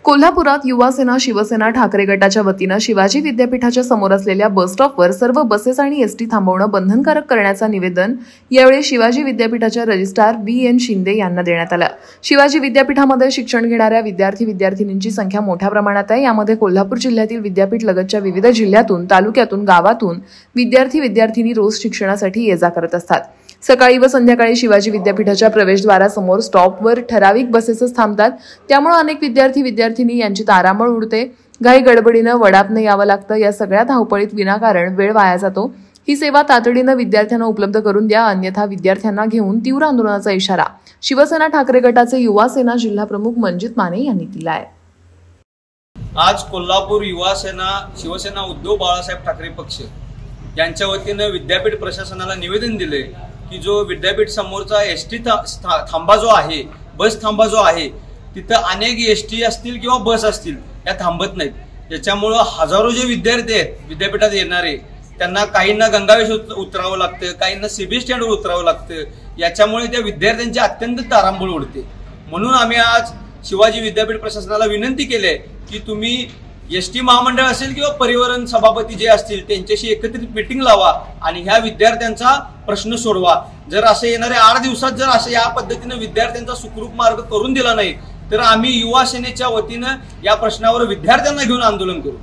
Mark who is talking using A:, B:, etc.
A: कोल्हापुरात युवासेना शिवसेना ठाकरे गटाच्या वतीनं शिवाजी विद्यापीठाच्या समोर असलेल्या बस स्टॉपवर सर्व बसेस आणि एसटी थांबवणं बंधनकारक करण्याचं निवेदन यावेळी शिवाजी विद्यापीठाच्या रजिस्ट्रार VN शिंदे यांना देण्यात आलं। शिवाजी विद्यापीठामध्ये शिक्षण घेणाऱ्या विद्यार्थी-विद्यार्थिनींची संख्या मोठ्या प्रमाणात आहे। यामध्ये कोल्हापूर जिल्ह्यातील विद्यापीठ लगतच्या विविध जिल्ह्यातून, तालुक्यातून, गावातून विद्यार्थी-विद्यार्थिनी रोज शिक्षणासाठी ये-जा करत असतात। सकाळी व संध्याकाळी शिवाजी विद्यापीठाच्या प्रवेशद्वारासमोर स्टॉपवर ठराविक बसेस थांबतात। त्यामुळे अनेक विद्यार्थी-विद्यार्थिनी यांची तारांबळ उडते। घाई गडबडीनं वडापनं यावं लागतं। या सगळ्या धावपळीत विनाकारण वेळ वाया जातो। ही सेवा तातडीनं विद्यार्थ्यांना उपलब्ध करून द्या, अन्यथा विद्यार्थ्यांना घेऊन तीव्र आंदोलनाचा इशारा शिवसेना ठाकरे गटाचे युवा सेना जिल्हा प्रमुख मंजित माने यांनी दिला आहे।
B: आज कोल्हापूर युवा सेना शिवसेना उद्धव बाळासाहेब ठाकरे पक्ष यांच्या वतीनं विद्यापीठ प्रशासनाला निवेदन दिले की जो विद्यापीठ समोरचा एसटी थांबा जो आहे, बस थांबा जो आहे, तिथं अनेक एसटी असतील किंवा बस असतील, त्या थांबत नाहीत। त्याच्यामुळे हजारो जे विद्यार्थी आहेत विद्यापीठात येणारे, त्यांना काहींना गंगावेश उतरावं लागतं, काहींना CB स्टँडवर उतरावं लागतं। याच्यामुळे त्या विद्यार्थ्यांची अत्यंत तारांबळ उडते। म्हणून आम्ही आज शिवाजी विद्यापीठ प्रशासनाला विनंती केली आहे की तुम्ही एसटी महामंडळ असेल किंवा परिवहन सभापती जे असतील त्यांच्याशी एकत्रित मीटिंग लावा आणि ह्या विद्यार्थ्यांचा प्रश्न सोडवा। जर असं येणाऱ्या 8 दिवसात जर असं या पद्धतीने विद्यार्थ्यांचा सुखरूप मार्ग करून दिला नाही तर आम्ही युवा सेनेच्या वतीनं या प्रश्नावर विद्यार्थ्यांना घेऊन आंदोलन करू।